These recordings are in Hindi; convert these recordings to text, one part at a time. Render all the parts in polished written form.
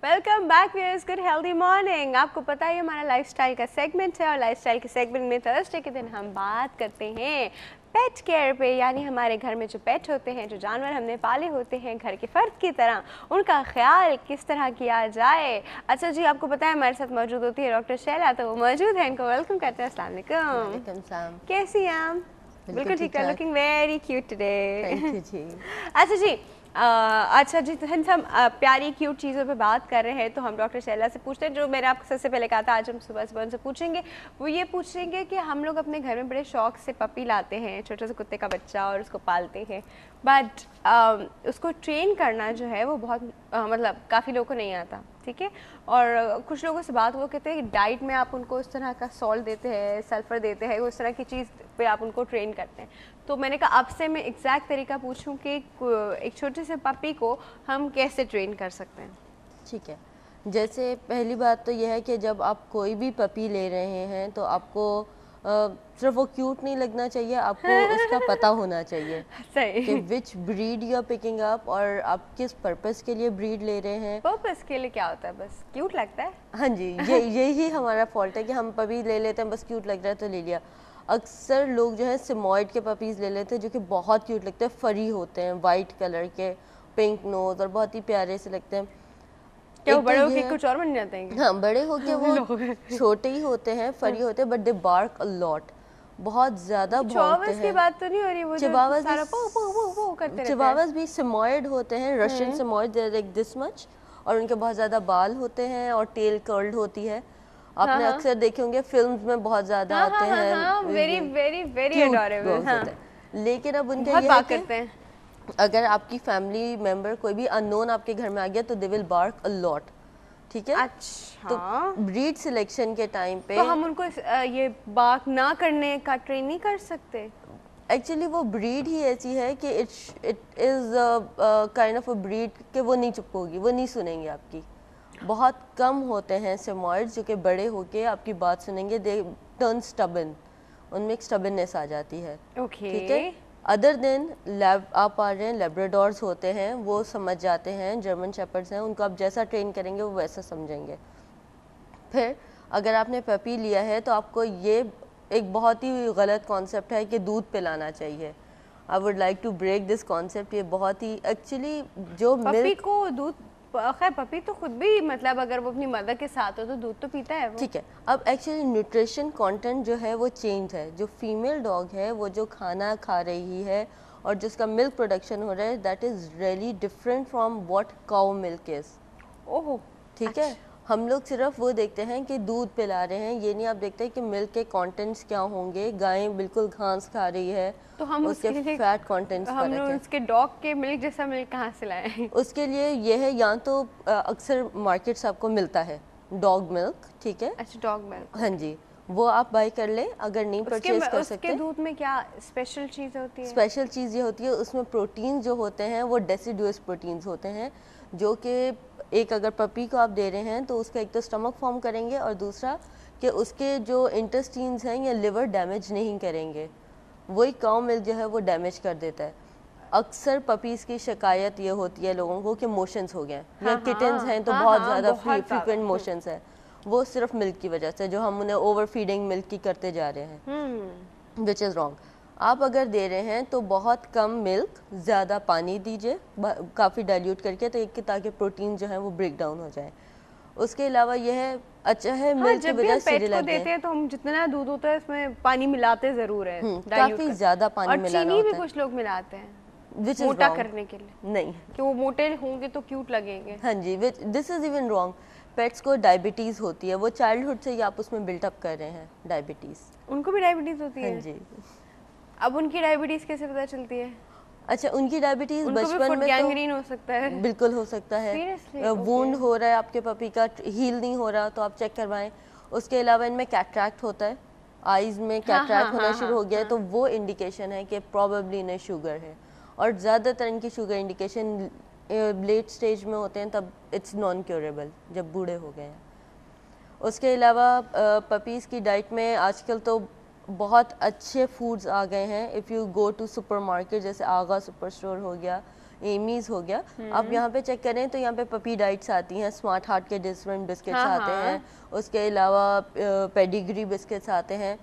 Welcome back viewers, good healthy morning. आपको पता है हमारा लाइफस्टाइल का सेगमेंट है और लाइफस्टाइल के सेगमेंट में थर्सडे के दिन हम बात करते हैं पेट केयर पे, यानी हमारे घर में जो पेट होते हैं, जो जानवर हमने पाले होते हैं घर के फ़र्द की तरह, उनका ख्याल किस तरह किया जाए। अच्छा जी, आपको पता है हमारे साथ मौजूद होती है डॉक्टर शैला, तो वो मौजूद है, इनको वेलकम करते हैं। अस्सलाम वालेकुम। कैसी हैं आप? बिल्कुल ठीक है, looking very cute today. Thank you जी। अच्छा जी, अच्छा जी, हम प्यारी क्यूट चीज़ों पे बात कर रहे हैं, तो हम डॉक्टर शैला से पूछते हैं, जो मैंने आपको सबसे पहले कहा था आज हम सुबह सुबह उनसे पूछेंगे। वो ये पूछेंगे कि हम लोग अपने घर में बड़े शौक से पपी लाते हैं, छोटे से कुत्ते का बच्चा, और उसको पालते हैं, बट उसको ट्रेन करना जो है वो बहुत मतलब काफ़ी लोगों को नहीं आता, ठीक है। और कुछ लोगों से बात वो कहते हैं कि डाइट में आप उनको उस तरह का सॉल्ट देते हैं, सल्फ़र देते हैं, उस तरह की चीज़ पे आप उनको ट्रेन करते हैं। तो मैंने कहा आपसे मैं एग्जैक्ट तरीका पूछूं कि एक छोटे से पपी को हम कैसे ट्रेन कर सकते हैं। ठीक है, जैसे पहली बात तो यह है कि जब आप कोई भी पपी ले रहे हैं तो आपको सिर्फ वो क्यूट नहीं लगना चाहिए, आपको उसका पता होना चाहिए सही कि which breed you are picking up और आप किस पर्पस के लिए ब्रीड ले रहे हैं। पर्पस के लिए क्या होता है? बस क्यूट लगता है। हाँ जी, यही हमारा फॉल्ट है कि हम पपी ले लेते हैं, बस क्यूट लग रहा है तो ले लिया। अक्सर लोग जो है सिमॉइड के पपीज़ ले लेते हैं जो कि बहुत क्यूट लगते हैं, फरी होते हैं, वाइट कलर के, पिंक नोज और बहुत ही प्यारे से लगते हैं। क्या वो बड़े होके कुछ और बन जाते हैं? हाँ, बड़े होके वो छोटे ही होते हैं, फरी होते हैं, but they bark a lot, बहुत ज्यादा भौंकते हैं। की बात तो नहीं हो रही, वो चिवावास सारा पो करते रहते हैं। चिवावास भी सिमॉइड होते हैं, Russian Samoyed, they are like this much, और उनके बहुत ज्यादा बाल होते हैं और टेल कर्ल्ड होती है। आपने अक्सर देखे होंगे फिल्म्स में बहुत ज्यादा आते हैं, वेरी वेरी वेरी अडोरेबल। लेकिन अब उनके बहुत ये बात करते हैं। अगर आपकी फैमिली मेंबर कोई भी अननोन आपके घर में आ गया तो they will bark a lot, ठीक है। अच्छा, तो ब्रीड सिलेक्शन के टाइम पे तो हम उनको ये बार्क ना करने का ट्रेन नहीं कर सकते? एक्चुअली वो ब्रीड ही ऐसी है कि it is kind of a breed कि वो नहीं चुप होगी, वो नहीं सुनेंगे आपकी। बहुत कम होते हैं सिमॉइड्स जो कि बड़े होके आपकी बात सुनेंगे, दे टर्न स्टबन, उनमें एक स्टबननेस आ जाती है, ठीक है। अदर देन आप आ रहे हैं, लेब्राडोर्स होते हैं, वो समझ जाते हैं, जर्मन शेपर्ड्स हैं, उनको आप जैसा ट्रेन करेंगे वो वैसा समझेंगे। फिर अगर आपने पपी लिया है तो आपको ये एक बहुत ही गलत कॉन्सेप्ट है कि दूध पिलाना चाहिए। I would like to break this concept. ये बहुत ही एक्चुअली जो पपी को दूध, खैर पपी तो खुद भी मतलब अगर वो अपनी मदर के साथ हो तो दूध तो पीता है वो, ठीक है। अब एक्चुअली न्यूट्रिशन कंटेंट जो है वो चेंज है। जो फीमेल डॉग है वो जो खाना खा रही है और जिसका मिल्क प्रोडक्शन हो रहा है, that is really different from what cow milk is. Oh, ठीक है। हम लोग सिर्फ वो देखते हैं कि दूध पिला रहे हैं, ये नहीं आप देखते हैं कि मिल्क के कंटेंट्स क्या होंगे। गाय बिल्कुल घास खा रही है तो हम उसके फैट कंटेंट्स हम लोग उसके डॉग के मिल्क जैसा मिल्क कहाँ से लाएं? उसके लिए ये है, या तो अक्सर मार्केट्स आपको मिलता है डॉग मिल्क, ठीक है। अच्छा, डॉग मिल्क, हाँ जी, वो आप बाय कर लें। अगर नहीं परचेज कर सकते, उसके दूध में क्या स्पेशल चीज़ होती है? स्पेशल चीज़ ये होती है, उसमें प्रोटीन जो होते हैं वो डेसिडुअस प्रोटीन्स होते हैं, जो कि एक अगर पपी को आप दे रहे हैं तो उसका एक तो स्टमक फॉर्म करेंगे और दूसरा कि उसके जो इंटेस्टाइन्स हैं या लिवर डैमेज नहीं करेंगे। वही काउ मिल्क जो है वो डैमेज कर देता है। अक्सर पपीज़ की शिकायत ये होती है लोगों को कि मोशंस हो गए, या किटन्स हैं तो बहुत ज़्यादा फ्रीक्वेंट मोशंस है। वो सिर्फ मिल्क की वजह से, जो हम उन्हें ओवर फीडिंग मिल्क की करते जा रहे हैं, विच इज़ रॉन्ग। आप अगर दे रहे हैं तो बहुत कम मिल्क, ज़्यादा पानी दीजिए, काफ़ी डाइल्यूट करके, तो एक ताकि प्रोटीन जो है वो ब्रेक डाउन हो जाए। उसके अलावा यह है, अच्छा है मिल्क की वजह से पेट को देते हैं तो हम जितना दूध होता है उसमें पानी मिलाते ज़रूर है, काफ़ी ज़्यादा पानी मिलाना होता है। चीनी भी कुछ लोग मिलाते हैं मोटा करने के लिए, नहीं कि वो मोटे होंगे तो क्यूट लगेंगे। हाँ जी, this is even wrong. Pets को डायबिटीज़ होती है, वो चाइल्डहुड से ही आप उसमें बिल्टअप कर रहे हैं डायबिटीज़। उनको भी डायबिटीज़ होती है? हाँ जी। अब उनकी डायबिटीज़ कैसे पता चलती है? अच्छा, उनकी डायबिटीज़ बचपन में गैंग्रीन हो सकता है? बिल्कुल हो सकता है। वुंड हो रहा है आपके पपी का, हील नहीं हो रहा तो आप चेक करवाएं। उसके अलावा इनमें कैटरैक्ट होता है, आईज में कैटरैक्ट होना शुरू हो गया है, तो वो इंडिकेशन है कि प्रोबेबली इन्हें शुगर है। और ज़्यादातर इनकी शुगर इंडिकेशन लेट स्टेज में होते हैं, तब इट्स नॉन क्योरेबल, जब बूढ़े हो गए हैं। उसके अलावा पपीज़ की डाइट में आजकल तो बहुत अच्छे फूड्स आ गए हैं। If you go to supermarket, जैसे आगा सुपर स्टोर हो गया एमीज हो गया। आप यहाँ पे चेक करें तो यहाँ पे पपी डाइट्स आती हैं, स्मार्ट हार्ट के डिफरेंट बिस्किट्स आते हैं, उसके अलावा पेडिग्री बिस्किट्स आते हैं।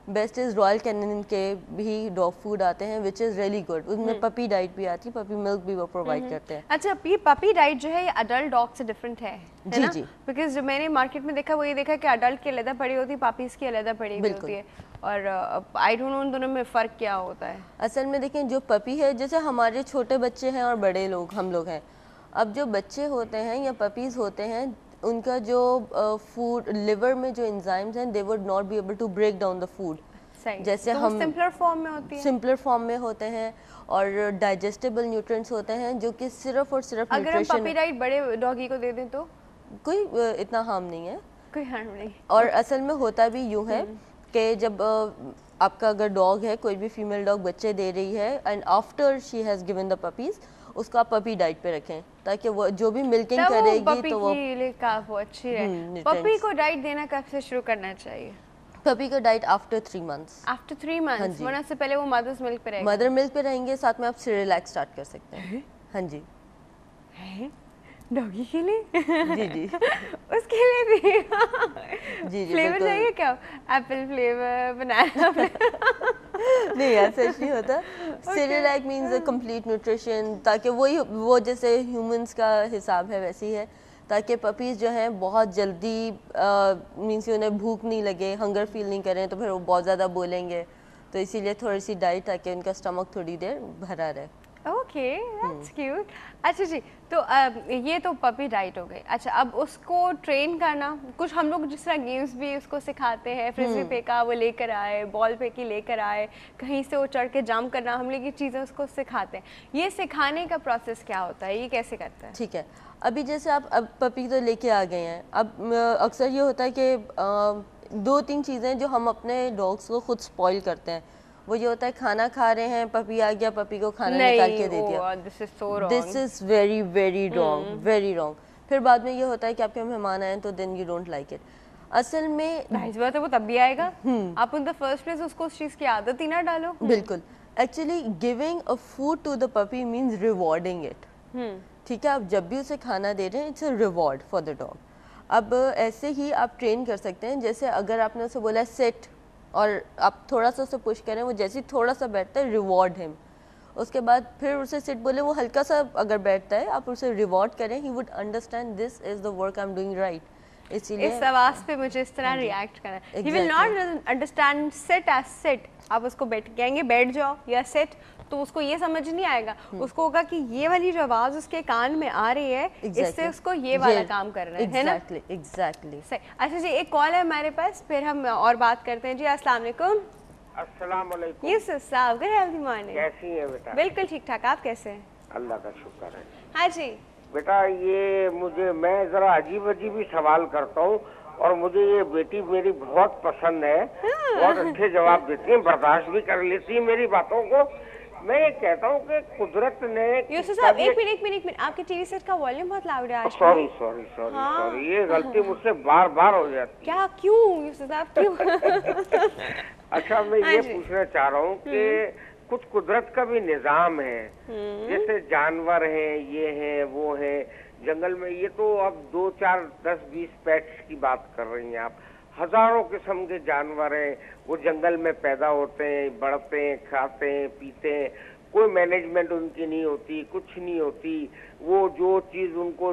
बेस्ट इज रॉयल कैनिन के भी डॉग फूड आते हैं विच इज़ रियली गुड। उसमें पपी डाइट भी आती है, पपी मिल्क भी वो प्रोवाइड करते हैं। अच्छा, ये पपी डाइट जो है ये अडल्ट डॉग से डिफरेंट है जी ना? जी, बिकॉज जो मैंने मार्केट में देखा वो ये देखा कि अडल्ट की अलग पड़ी होती है, पपीज की अलग पड़ी हुई होती है, और आई डोंट नो उन दोनों में फ़र्क क्या होता है। असल में देखें जो पपी है, जैसे हमारे छोटे बच्चे हैं और बड़े लोग हम लोग हैं, अब जो बच्चे होते हैं या पपीज़ होते हैं उनका जो फूड लिवर में जो एंजाइम्स हैं they would not be able to break down the food. जैसे तो हम सिंपलर फॉर्म में होती है, सिंपलर फॉर्म में होते हैं और डाइजेस्टेबल न्यूट्रिएंट्स होते हैं जो कि सिर्फ और सिर्फ अगर हम पपी डाइट बड़े डॉगी को दे दें तो कोई इतना हार्म नहीं है, कोई हार्म नहीं। और असल में होता भी यूँ है कि जब आपका अगर डॉग है, कोई भी फीमेल डॉग बच्चे दे रही है and after she has given the puppies, उसका पपी डाइट पे रखें ताकि वो जो भी मिल्किंग करेगी तो वो अच्छी है। पपी को डाइट देना कब से शुरू करना चाहिए? पपी का diet after 3 months. After 3 months, वरना से पहले वो मदर्स मिल्क पे रहेगा। मदर मिल्क पे रहेंगे, साथ में आप सिरिलैक स्टार्ट कर सकते हैं। हाँ जी, डॉगी के लिए? जी जी उसके लिए भी जी जी फ्लेवर चाहिए क्या? Apple flavour, banana flavour? नहीं यार, सच नहीं होता। Cerelac means a complete nutrition, ताकि वो जैसे ह्यूमंस का हिसाब है वैसे ही है, ताकि पपीज़ जो हैं बहुत जल्दी मीन्स उन्हें भूख नहीं लगे, हंगर फील नहीं करें तो फिर वो बहुत ज़्यादा बोलेंगे, तो इसीलिए थोड़ी सी डाइट ताकि उनका स्टमक थोड़ी देर भरा रहे। Okay, that's cute. अच्छा जी, तो ये तो पपी डाइट हो गई। अच्छा, अब उसको ट्रेन करना, कुछ हम लोग जिस तरह गेम्स भी उसको सिखाते हैं, फ्रिस्बी फेंका वो लेकर आए, बॉल फेंकी लेकर आए, कहीं से वो चढ़ के जंप करना, हम लोग ये चीज़ें उसको सिखाते हैं। ये सिखाने का प्रोसेस क्या होता है, ये कैसे करता है? ठीक है, अभी जैसे आप अब पपी तो लेके आ गए हैं, अब अक्सर ये होता है कि 2-3 चीज़ें जो हम अपने डॉग्स को खुद स्पॉइल करते हैं, वो ये होता है खाना खा रहे हैं, पपी आ गया, पपी को खाना निकाल के दे दिया। This is very very wrong, very wrong. फिर बाद में ये होता है कि आपके मेहमान आए तो then you don't like it. असल में बात है वो तब भी आएगा, आप इन द फर्स्ट प्लेस उसको उस चीज़ की आदत ही ना डालो। बिल्कुल, actually giving a food to the puppy means rewarding it. ठीक है, आप जब भी उसे खाना दे रहे हैं it's a reward for the dog. अब ऐसे ही आप ट्रेन कर सकते हैं, जैसे अगर आपने उसे बोला सेट और आप थोड़ा सा उसे पुश करें, वो जैसे ही थोड़ा सा बैठता है रिवॉर्ड हिम, उसके बाद फिर उसे सिट बोले, वो हल्का सा अगर बैठता है आप उसे रिवॉर्ड करें, he would understand this is the work I am doing right. इसीलिए इस आवाज पे मुझे इस तरह रिएक्ट करना है। He will not understand sit as sit. आप उसको कहेंगे बैठ जाओ या सिट, तो उसको ये समझ नहीं आएगा। उसको होगा कि ये वाली जो आवाज उसके कान में आ रही है, इससे उसको ये वाला काम करना है ना? एग्जैक्टली। सही। अच्छा जी, एक कॉल है हमारे पास, फिर हम और बात करते हैं। जी अस्सलाम वालेकुम। अस्सलाम वालेकुम। यूसुफ साहब, गुड हेल्दी मॉर्निंग। कैसी हैं बेटा? बिल्कुल ठीक ठाक, आप कैसे हैं? अल्लाह का शुक्र है। हाँ जी बेटा, ये मैं जरा अजीब अजीब ही सवाल करता हूँ और मुझे ये बेटी मेरी बहुत पसंद है। बहुत अच्छे जवाब देती है, बर्दाश्त भी कर लेती है मेरी बातों को। मैं ये कहता हूँ कि कुदरत ने यूसुफ साहब एक मिनट, आपके टीवी सेट का वॉल्यूम बहुत लाउड है आज। सॉरी, ये गलती मुझसे बार बार हो जाती है। क्या, क्यों यूसुफ साहब, क्यों? अच्छा, मैं ये पूछना चाह रहा हूँ कि कुछ कुदरत का भी निजाम है, जैसे जानवर हैं, ये हैं, वो हैं जंगल में, ये तो अब 2, 4, 10, 20 पेट्स की बात कर रही हैं आप। हजारों किस्म के जानवर हैं, वो जंगल में पैदा होते हैं, बढ़ते हैं, खाते हैं, पीते हैं, कोई मैनेजमेंट उनकी नहीं होती, कुछ नहीं होती। वो जो चीज उनको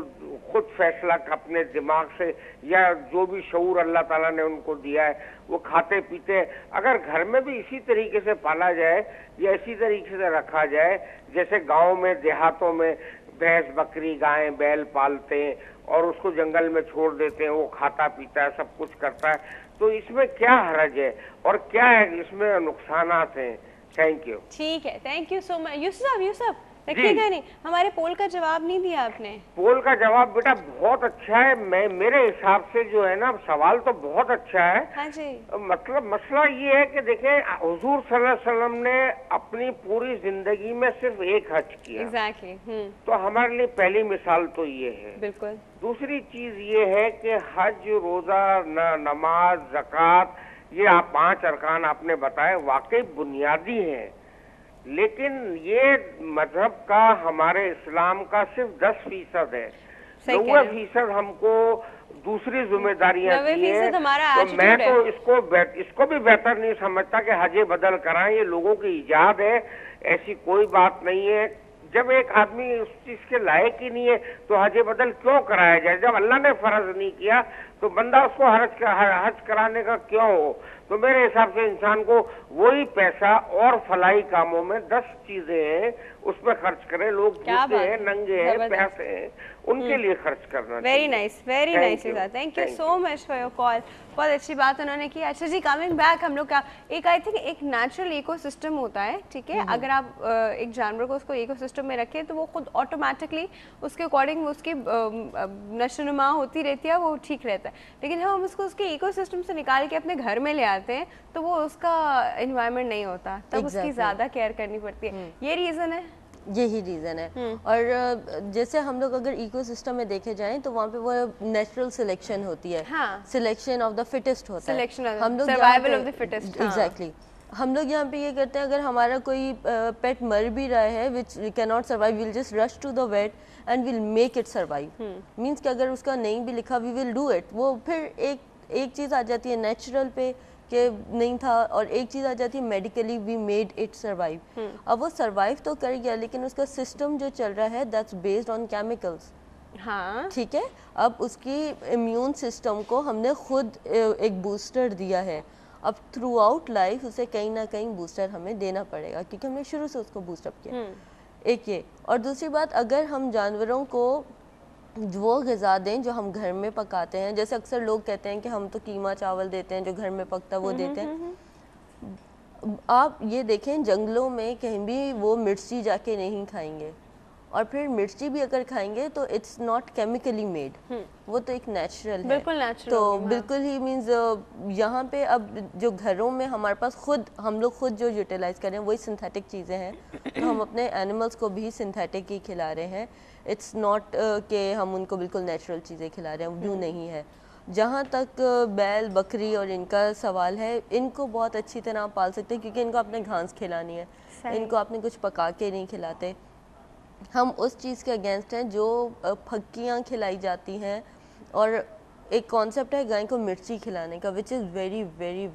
खुद फैसला अपने दिमाग से या जो भी शऊर अल्लाह ताला ने उनको दिया है वो खाते पीते हैं। अगर घर में भी इसी तरीके से पाला जाए या इसी तरीके से रखा जाए, जैसे गाँव में देहातों में भैंस बकरी गाय बैल पालते हैं और उसको जंगल में छोड़ देते हैं, वो खाता पीता है, सब कुछ करता है, तो इसमें क्या हर्ज है और क्या है इसमें नुकसानात हैं? Thank you. ठीक है, thank you so much. Yusuf रखिएगा नहीं, हमारे पोल का जवाब नहीं दिया आपने। पोल का जवाब बेटा बहुत अच्छा है, मेरे हिसाब से जो है ना, सवाल तो बहुत अच्छा है। हाँ जी। मतलब मसला ये है कि देखें, हुजूर सल्लल्लाहु अलैहि वसल्लम ने अपनी पूरी जिंदगी में सिर्फ एक हज किया। एग्जैक्टली। तो हमारे लिए पहली मिसाल तो ये है। बिल्कुल। दूसरी चीज ये है कि हज, रोजा, नमाज, ज़कात, ये आप 5 अरकान आपने बताए, वाकई बुनियादी हैं। लेकिन ये मजहब का, हमारे इस्लाम का सिर्फ 10% है। 90% हमको दूसरी जिम्मेदारियां दी हैं। तो मैं तो इसको भी बेहतर नहीं समझता कि हजे बदल कराएं। ये लोगों की इजाद है, ऐसी कोई बात नहीं है। जब एक आदमी उस चीज के लायक ही नहीं है तो हज बदल क्यों कराया जाए? जब अल्लाह ने फर्ज नहीं किया तो बंदा उसको हज कराने का क्यों हो? तो मेरे हिसाब से इंसान को वही पैसा और फलाई कामों में 10 चीजें हैं उसमें खर्च करें। लोग भूखे हैं, नंगे हैं, प्यासे हैं, उनके लिए खर्च करना। Very nice, very nice. Thank you so much for your call. बहुत अच्छी बात उन्होंने की। अच्छा जी, कमिंग बैक, हम लोग का एक आई थिंक एक नेचुरल इकोसिस्टम होता है, ठीक है? अगर आप एक जानवर को उसको इकोसिस्टम में रखें तो वो खुद ऑटोमेटिकली उसके अकॉर्डिंग उसकी नशोनुमा होती रहती है, वो ठीक रहता है। लेकिन हम उसको उसके इकोसिस्टम से निकाल के अपने घर में ले आते हैं तो वो उसका एनवायरनमेंट नहीं होता, तब उसकी ज़्यादा केयर करनी पड़ती है। ये रीज़न है, यही रीज़न है। और जैसे हम लोग अगर इकोसिस्टम में देखे जाएं तो वहाँ पे वो नेचुरल सिलेक्शन होती है, सिलेक्शन ऑफ द फिटेस्ट होता है। हम लोग survival of the fittest, exactly. हम लोग यहाँ पे ये करते हैं, अगर हमारा कोई पेट मर भी रहा है which can not survive, will just rush to the vet and will make it survive. Means कि अगर उसका नहीं भी लिखा वी विल डू इट। वो फिर एक चीज़ आ जाती है नेचुरल पे कि नहीं था, और एक चीज़ आ जाती है medically we made it survive. अब वो सर्वाइव तो कर गया लेकिन उसका सिस्टम जो चल रहा है दैट्स बेस्ड ऑन केमिकल्स। हाँ, ठीक है। अब उसकी इम्यून सिस्टम को हमने खुद एक बूस्टर दिया है। अब थ्रू आउट लाइफ उसे कहीं ना कहीं बूस्टर हमें देना पड़ेगा क्योंकि हमने शुरू से उसको बूस्टअप किया। एक ये, और दूसरी बात, अगर हम जानवरों को वो ग़िज़ा दें जो हम घर में पकाते हैं, जैसे अक्सर लोग कहते हैं कि हम तो कीमा चावल देते हैं जो घर में पकता वो देते हैं। आप ये देखें, जंगलों में कहीं भी वो मिर्ची जाके नहीं खाएंगे, और फिर मिर्ची भी अगर खाएंगे तो इट्स नॉट केमिकली मेड, वो तो एक नेचुरल है, बिल्कुल नेचुरल। तो बिल्कुल ही मीन्स यहाँ पे अब जो घरों में हमारे पास हम लोग खुद जो यूटिलाइज कर रहे हैं वही सिंथेटिक चीज़ें हैं, तो हम अपने एनिमल्स को भी सिंथेटिक ही खिला रहे हैं। इट्स नॉट कि हम उनको बिल्कुल नेचुरल चीज़ें खिला रहे हैं, वो नहीं है। जहाँ तक बैल बकरी और इनका सवाल है, इनको बहुत अच्छी तरह पाल सकते हैं क्योंकि इनको आपने घास खिलानी है, इनको आपने कुछ पका के नहीं खिलाते। हम उस चीज़ के अगेंस्ट हैं जो फक्कियाँ खिलाई जाती हैं, और एक कॉन्सेप्ट है गाय को मिर्ची खिलाने का विच इज़ वेरी वेरी